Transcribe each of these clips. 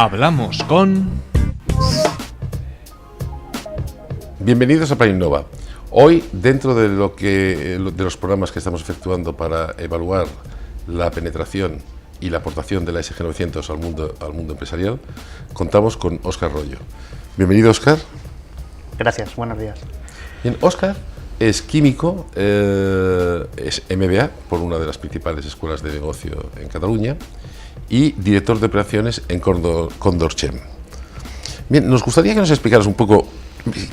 Hablamos con... Bienvenidos a Plan Innova. Hoy, dentro de los programas que estamos efectuando para evaluar la penetración y la aportación de la SG900 al mundo empresarial, contamos con Óscar Royo. Bienvenido, Óscar. Gracias, buenos días. Bien, Óscar es químico, es MBA por una de las principales escuelas de negocio en Cataluña y director de operaciones en Condorchem. Bien, nos gustaría que nos explicaras un poco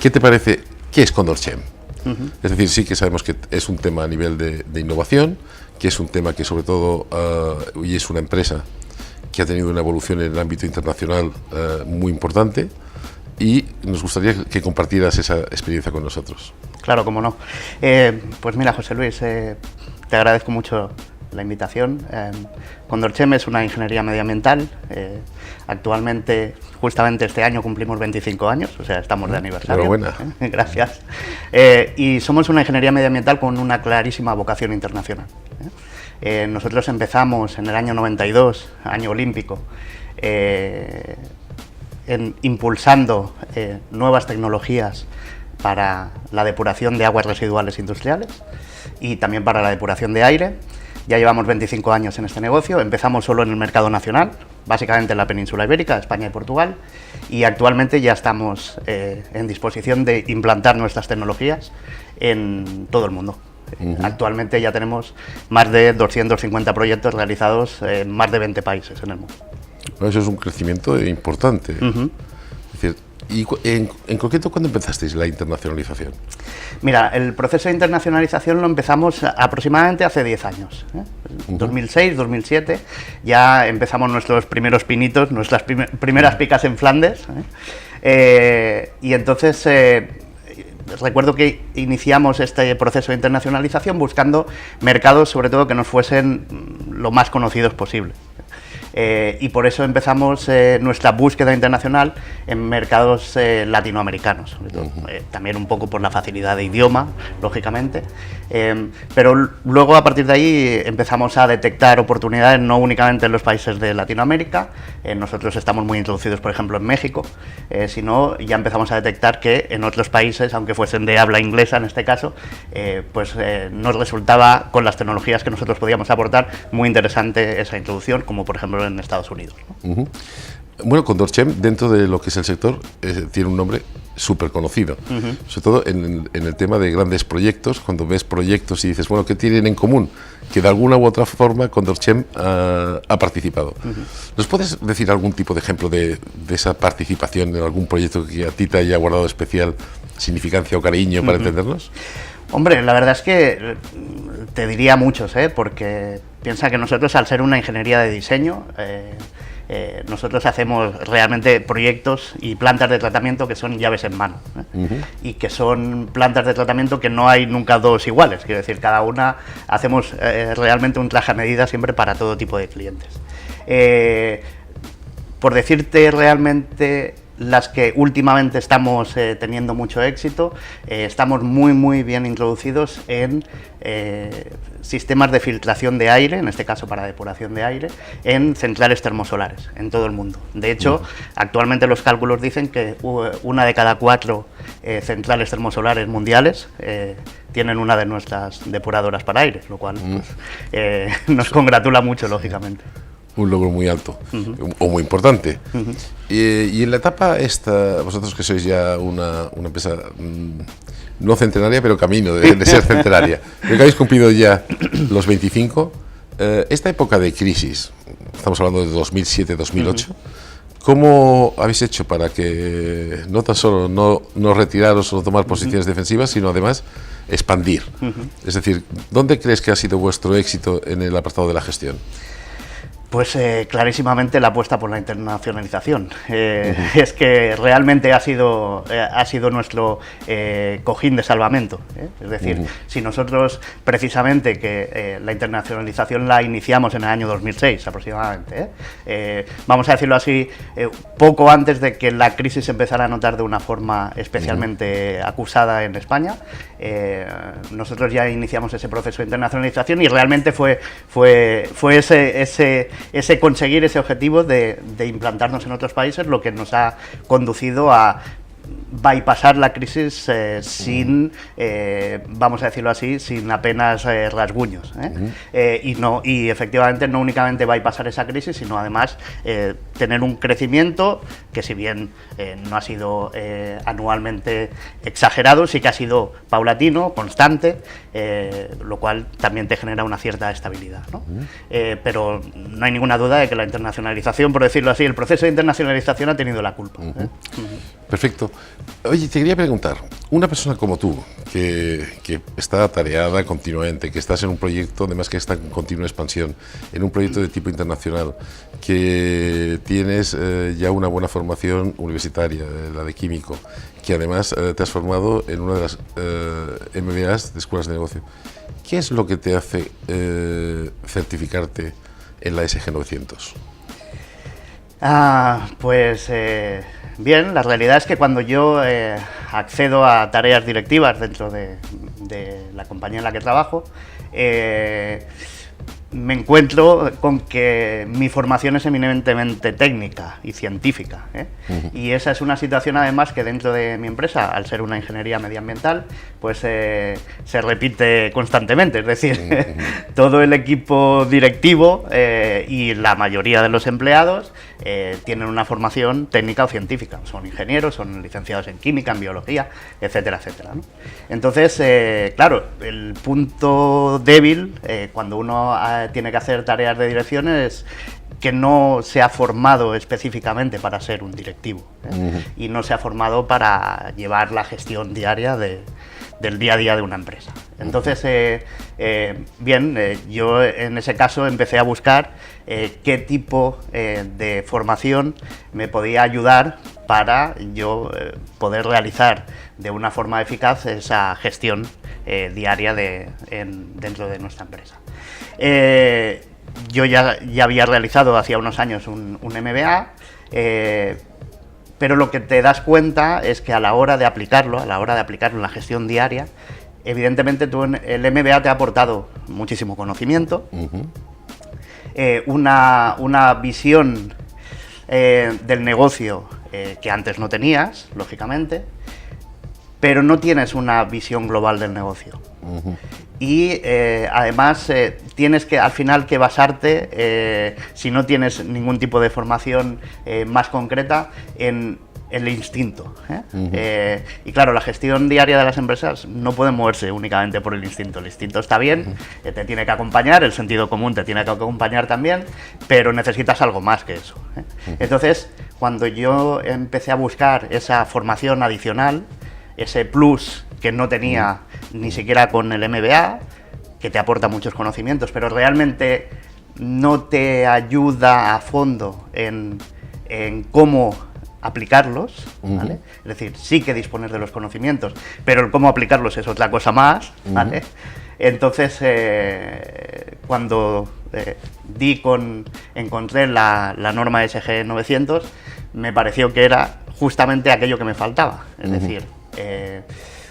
qué te parece, qué es Condorchem. Es decir, sí que sabemos que es un tema a nivel de innovación, que es un tema que sobre todo, y es una empresa que ha tenido una evolución en el ámbito internacional muy importante, y nos gustaría que compartieras esa experiencia con nosotros. Claro, cómo no. Pues mira, José Luis, te agradezco mucho la invitación. Condorchem es una ingeniería medioambiental. Actualmente, justamente este año cumplimos 25 años, o sea, estamos de aniversario. Enhorabuena. Gracias. Y somos una ingeniería medioambiental con una clarísima vocación internacional. Nosotros empezamos en el año 92, año olímpico, impulsando nuevas tecnologías para la depuración de aguas residuales industriales y también para la depuración de aire. Ya llevamos 25 años en este negocio, empezamos solo en el mercado nacional, básicamente en la península ibérica, España y Portugal, y actualmente ya estamos en disposición de implantar nuestras tecnologías en todo el mundo. Actualmente ya tenemos más de 250 proyectos realizados en más de 20 países en el mundo. Eso es un crecimiento importante. Es decir, y en concreto, ¿cuándo empezasteis la internacionalización? Mira, el proceso de internacionalización lo empezamos aproximadamente hace 10 años. 2006, 2007, ya empezamos nuestros primeros pinitos, nuestras primeras picas en Flandes. Y entonces recuerdo que iniciamos este proceso de internacionalización buscando mercados, sobre todo, que nos fuesen lo más conocidos posible. Y por eso empezamos nuestra búsqueda internacional en mercados latinoamericanos, sobre todo. También un poco por la facilidad de idioma, lógicamente, pero luego a partir de ahí empezamos a detectar oportunidades no únicamente en los países de Latinoamérica. Nosotros estamos muy introducidos, por ejemplo, en México, sino ya empezamos a detectar que en otros países, aunque fuesen de habla inglesa en este caso, nos resultaba, con las tecnologías que nosotros podíamos aportar, muy interesante esa introducción, como por ejemplo en Estados Unidos, ¿no? Bueno, Condorchem, dentro de lo que es el sector, tiene un nombre súper conocido, sobre todo en el tema de grandes proyectos. Cuando ves proyectos y dices, bueno, ¿qué tienen en común? Que de alguna u otra forma Condorchem ha participado. ¿Nos puedes decir algún tipo de ejemplo de esa participación en algún proyecto que a ti te haya guardado especial significancia o cariño para entendernos? Hombre, la verdad es que te diría muchos, porque piensa que nosotros, al ser una ingeniería de diseño, nosotros hacemos realmente proyectos y plantas de tratamiento que son llaves en mano, y que son plantas de tratamiento que no hay nunca dos iguales, quiero decir, cada una hacemos realmente un traje a medida siempre para todo tipo de clientes. Por decirte realmente las que últimamente estamos teniendo mucho éxito, estamos muy bien introducidos en sistemas de filtración de aire, en este caso para depuración de aire, en centrales termosolares en todo el mundo. De hecho, actualmente los cálculos dicen que una de cada 4 centrales termosolares mundiales tienen una de nuestras depuradoras para aire, lo cual nos congratula mucho, lógicamente. Un logro muy alto o muy importante. Y en la etapa esta, vosotros que sois ya una empresa no centenaria, pero camino de ser centenaria, creo que habéis cumplido ya los 25, esta época de crisis, estamos hablando de 2007-2008, ¿cómo habéis hecho para que no tan solo no retiraros o tomar posiciones defensivas, sino además expandir? Es decir, ¿dónde crees que ha sido vuestro éxito en el apartado de la gestión? Pues clarísimamente la apuesta por la internacionalización. Es que realmente ha sido nuestro cojín de salvamento. Es decir, si nosotros precisamente que la internacionalización la iniciamos en el año 2006 aproximadamente, vamos a decirlo así, poco antes de que la crisis empezara a notar de una forma especialmente acusada en España, nosotros ya iniciamos ese proceso de internacionalización y realmente fue ese ese conseguir ese objetivo de implantarnos en otros países, lo que nos ha conducido a bypassar la crisis sin, vamos a decirlo así, sin apenas rasguños. Y efectivamente no únicamente bypassar esa crisis, sino además tener un crecimiento que, si bien no ha sido anualmente exagerado, sí que ha sido paulatino, constante, lo cual también te genera una cierta estabilidad, ¿no? Pero no hay ninguna duda de que la internacionalización, por decirlo así, el proceso de internacionalización ha tenido la culpa. Perfecto. Oye, te quería preguntar, una persona como tú, que está atareada continuamente, que estás en un proyecto, además que está en continua expansión, en un proyecto de tipo internacional, que tienes ya una buena formación universitaria, la de químico, que además te has formado en una de las MBAs de escuelas de negocio, ¿qué es lo que te hace certificarte en la SG 900? Bien, la realidad es que cuando yo accedo a tareas directivas dentro de la compañía en la que trabajo, me encuentro con que mi formación es eminentemente técnica y científica, y esa es una situación además que dentro de mi empresa, al ser una ingeniería medioambiental, pues se repite constantemente, es decir, todo el equipo directivo y la mayoría de los empleados tienen una formación técnica o científica, son ingenieros, son licenciados en química, en biología, etcétera, etcétera, ¿no? Entonces, claro, el punto débil cuando uno tiene que hacer tareas de dirección es que no se ha formado específicamente para ser un directivo, y no se ha formado para llevar la gestión diaria del día a día de una empresa. Entonces, yo en ese caso empecé a buscar qué tipo de formación me podía ayudar para yo poder realizar de una forma eficaz esa gestión diaria dentro de nuestra empresa. Yo ya había realizado hacía unos años un MBA, pero lo que te das cuenta es que a la hora de aplicarlo en la gestión diaria, evidentemente el MBA te ha aportado muchísimo conocimiento, una visión del negocio que antes no tenías, lógicamente, pero no tienes una visión global del negocio. Y además tienes que al final que basarte, si no tienes ningún tipo de formación más concreta, en el instinto. Y claro, la gestión diaria de las empresas no puede moverse únicamente por el instinto. El instinto está bien, te tiene que acompañar, el sentido común te tiene que acompañar también, pero necesitas algo más que eso. Entonces, cuando yo empecé a buscar esa formación adicional, ese plus que no tenía ni siquiera con el MBA, que te aporta muchos conocimientos, pero realmente no te ayuda a fondo en cómo aplicarlos, ¿vale? Es decir, sí que disponer de los conocimientos, pero el cómo aplicarlos es otra cosa más, ¿vale? Entonces, cuando encontré la norma SG 900, me pareció que era justamente aquello que me faltaba, es decir,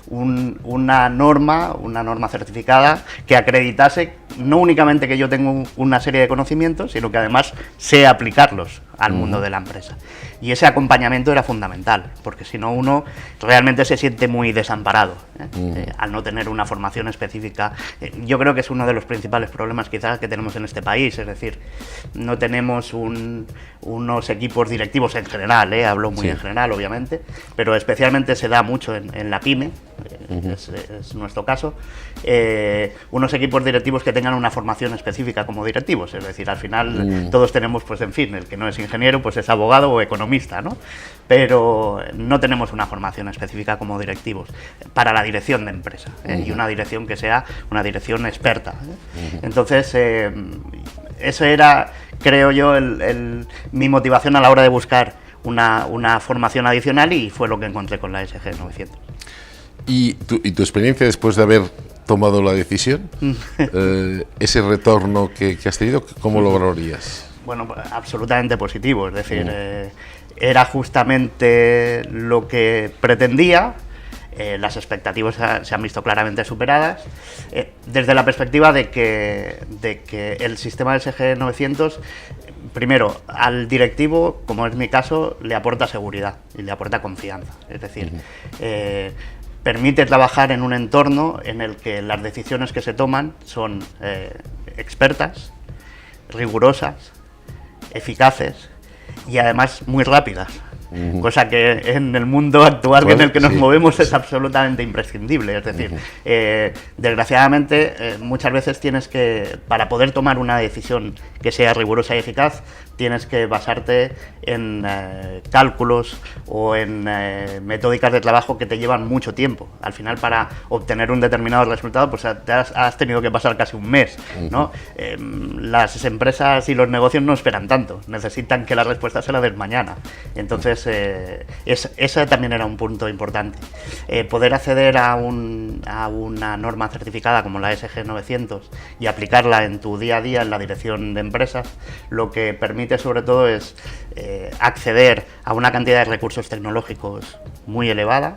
una norma certificada que acreditase no únicamente que yo tengo una serie de conocimientos, sino que además sé aplicarlos al mundo de la empresa. Y ese acompañamiento era fundamental, porque si no uno realmente se siente muy desamparado, al no tener una formación específica. Yo creo que es uno de los principales problemas quizás que tenemos en este país, es decir, no tenemos unos equipos directivos en general, hablo muy en general obviamente, pero especialmente se da mucho en la pyme, es nuestro caso, unos equipos directivos que tengan una formación específica como directivos, es decir, al final todos tenemos, pues en fin, el que no es ingeniero pues es abogado o economista, ¿no? Pero no tenemos una formación específica como directivos para la dirección de empresa, y una dirección que sea una dirección experta. Entonces, eso era, creo yo, mi motivación a la hora de buscar una formación adicional, y fue lo que encontré con la SG 900. ¿Y tu experiencia después de haber tomado la decisión, ese retorno que has tenido, cómo lo valorarías? Bueno, absolutamente positivo, es decir, era justamente lo que pretendía, las expectativas se han visto claramente superadas, desde la perspectiva de que el sistema SG 900, primero, al directivo, como es mi caso, le aporta seguridad y le aporta confianza. Es decir, permite trabajar en un entorno en el que las decisiones que se toman son expertas, rigurosas, eficaces y además muy rápidas. Cosa que en el mundo actual en el que nos movemos es absolutamente imprescindible. Es decir, desgraciadamente, muchas veces tienes que, para poder tomar una decisión que sea rigurosa y eficaz, tienes que basarte en cálculos o en metódicas de trabajo que te llevan mucho tiempo. Al final, para obtener un determinado resultado, pues has tenido que pasar casi un mes, ¿no? Las empresas y los negocios no esperan tanto, necesitan que la respuesta se la des mañana. Entonces, ese también era un punto importante. Poder acceder a una norma certificada como la SG 900 y aplicarla en tu día a día en la dirección de empresas, lo que permite sobre todo es acceder a una cantidad de recursos tecnológicos muy elevada,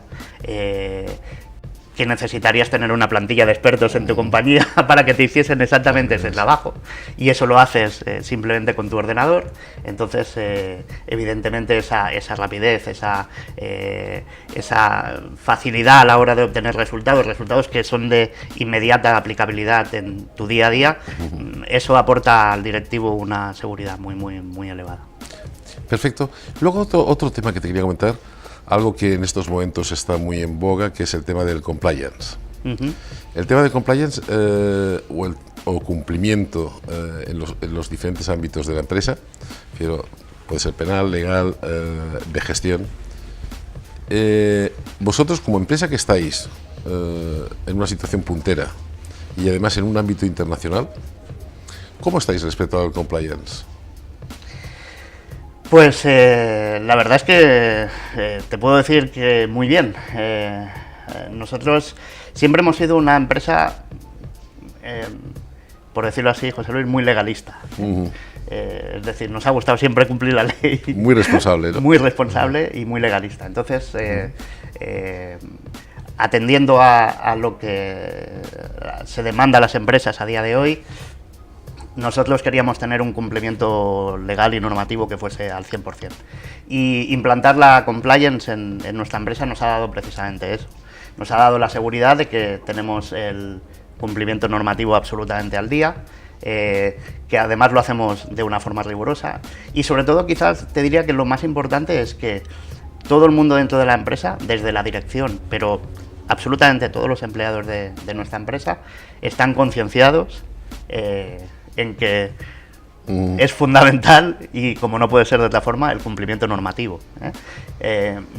que necesitarías tener una plantilla de expertos en tu compañía para que te hiciesen exactamente ese trabajo, y eso lo haces simplemente con tu ordenador. Entonces, evidentemente esa rapidez, esa facilidad a la hora de obtener resultados que son de inmediata aplicabilidad en tu día a día, eso aporta al directivo una seguridad muy elevada. Perfecto. Luego otro tema que te quería comentar, algo que en estos momentos está muy en boga, que es el tema del compliance. El tema del compliance o cumplimiento en los diferentes ámbitos de la empresa, pero puede ser penal, legal, de gestión. Vosotros, como empresa que estáis en una situación puntera y además en un ámbito internacional, ¿cómo estáis respecto al compliance? Pues la verdad es que te puedo decir que muy bien. Nosotros siempre hemos sido una empresa, por decirlo así, José Luis, muy legalista. Es decir, nos ha gustado siempre cumplir la ley. Muy responsable, ¿no? Muy responsable y muy legalista. Entonces, atendiendo a lo que se demanda a las empresas a día de hoy, nosotros queríamos tener un cumplimiento legal y normativo que fuese al 100%. Y implantar la compliance en nuestra empresa nos ha dado precisamente eso. Nos ha dado la seguridad de que tenemos el cumplimiento normativo absolutamente al día, que además lo hacemos de una forma rigurosa. Y sobre todo, quizás te diría que lo más importante es que todo el mundo dentro de la empresa, desde la dirección, pero absolutamente todos los empleados de nuestra empresa, están concienciados en que es fundamental, y como no puede ser de otra forma, el cumplimiento normativo.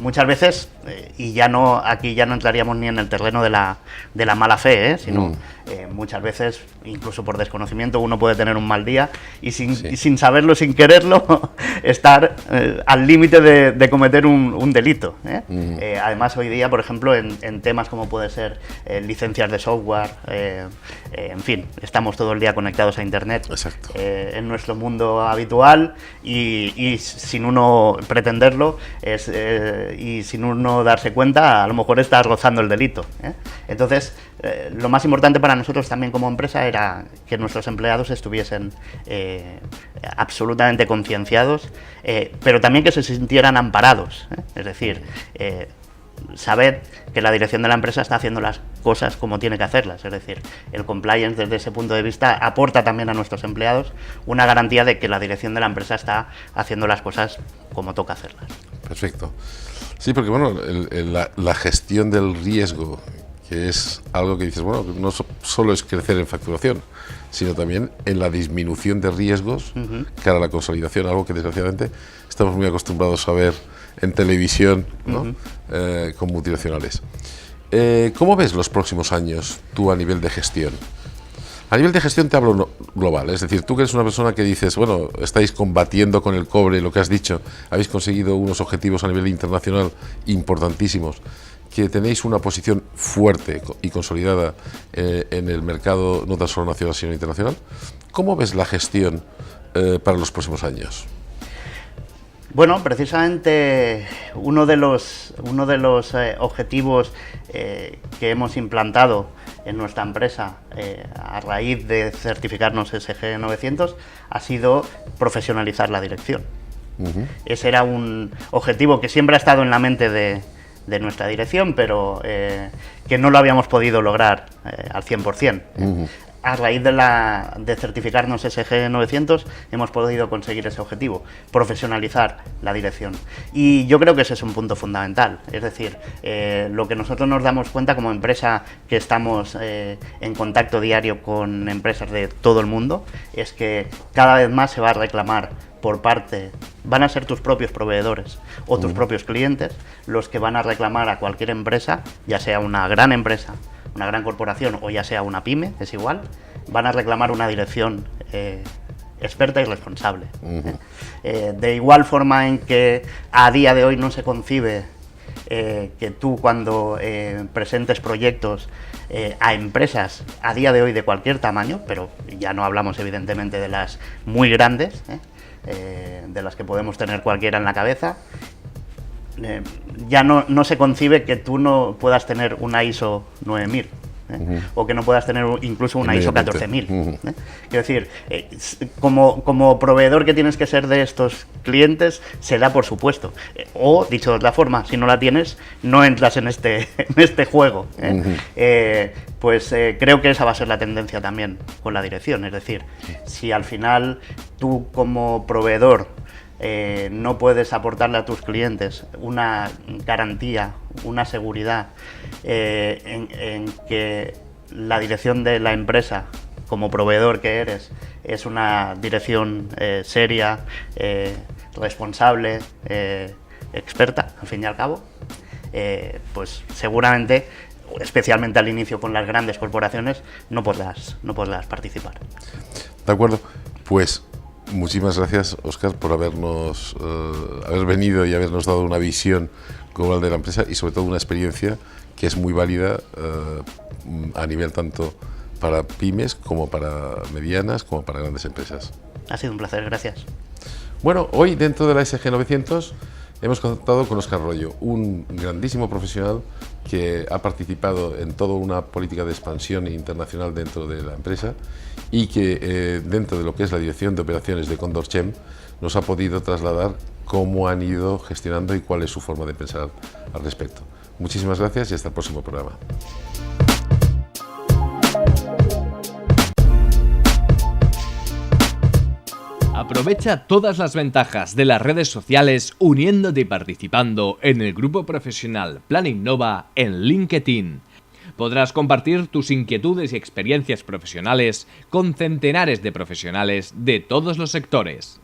Muchas veces, y aquí ya no entraríamos ni en el terreno de la mala fe, sino muchas veces, incluso por desconocimiento, uno puede tener un mal día y sin saberlo, sin quererlo, estar al límite de cometer un delito. Además, hoy día, por ejemplo, en temas como puede ser licencias de software, en fin, estamos todo el día conectados a Internet. Exacto. En nuestro mundo habitual, y sin uno pretenderlo y sin uno darse cuenta, a lo mejor está rozando el delito. Entonces, lo más importante para nosotros también como empresa era que nuestros empleados estuviesen absolutamente concienciados, pero también que se sintieran amparados. Es decir, saber que la dirección de la empresa está haciendo las cosas como tiene que hacerlas. Es decir, el compliance desde ese punto de vista aporta también a nuestros empleados una garantía de que la dirección de la empresa está haciendo las cosas como toca hacerlas. Perfecto. Sí, porque bueno, la gestión del riesgo, que es algo que dices, bueno, no solo es crecer en facturación, sino también en la disminución de riesgos cara a la consolidación, algo que desgraciadamente estamos muy acostumbrados a ver en televisión, ¿no? Con multinacionales. ¿Cómo ves los próximos años tú a nivel de gestión? A nivel de gestión te hablo global, es decir, tú que eres una persona que dices, bueno, estáis combatiendo con el cobre, lo que has dicho, habéis conseguido unos objetivos a nivel internacional importantísimos, que tenéis una posición fuerte y consolidada en el mercado no tan solo nacional sino internacional. ¿Cómo ves la gestión para los próximos años? Bueno, precisamente uno de los objetivos que hemos implantado en nuestra empresa a raíz de certificarnos SG 900 ha sido profesionalizar la dirección. Ese era un objetivo que siempre ha estado en la mente de nuestra dirección, pero que no lo habíamos podido lograr al 100%. A raíz de certificarnos SG 900 hemos podido conseguir ese objetivo, profesionalizar la dirección. Y yo creo que ese es un punto fundamental. Es decir, lo que nosotros nos damos cuenta como empresa que estamos en contacto diario con empresas de todo el mundo es que cada vez más se va a reclamar por parte, van a ser tus propios proveedores o tus propios clientes los que van a reclamar a cualquier empresa, ya sea una gran empresa, una gran corporación o ya sea una pyme, es igual, van a reclamar una dirección experta y responsable. De igual forma en que a día de hoy no se concibe que tú cuando presentes proyectos a empresas a día de hoy de cualquier tamaño, pero ya no hablamos evidentemente de las muy grandes, de las que podemos tener cualquiera en la cabeza, ya no se concibe que tú no puedas tener una ISO 9000 o que no puedas tener incluso una ISO 14000. Quiero decir, como proveedor que tienes que ser de estos clientes, se da por supuesto. O, dicho de otra forma, si no la tienes, no entras en este juego. Creo que esa va a ser la tendencia también con la dirección. Es decir, si al final tú como proveedor no puedes aportarle a tus clientes una garantía, una seguridad en que la dirección de la empresa, como proveedor que eres, es una dirección seria, responsable, experta, al fin y al cabo, pues seguramente, especialmente al inicio con las grandes corporaciones, no podrás participar. De acuerdo, pues muchísimas gracias, Óscar, por haber venido y habernos dado una visión global de la empresa y sobre todo una experiencia que es muy válida a nivel tanto para pymes como para medianas como para grandes empresas. Ha sido un placer, gracias. Bueno, hoy dentro de la SG 900 hemos contactado con Óscar Royo, un grandísimo profesional que ha participado en toda una política de expansión internacional dentro de la empresa y que dentro de lo que es la dirección de operaciones de Condorchem nos ha podido trasladar cómo han ido gestionando y cuál es su forma de pensar al respecto. Muchísimas gracias y hasta el próximo programa. Aprovecha todas las ventajas de las redes sociales uniéndote y participando en el grupo profesional Plan Innova en LinkedIn. Podrás compartir tus inquietudes y experiencias profesionales con centenares de profesionales de todos los sectores.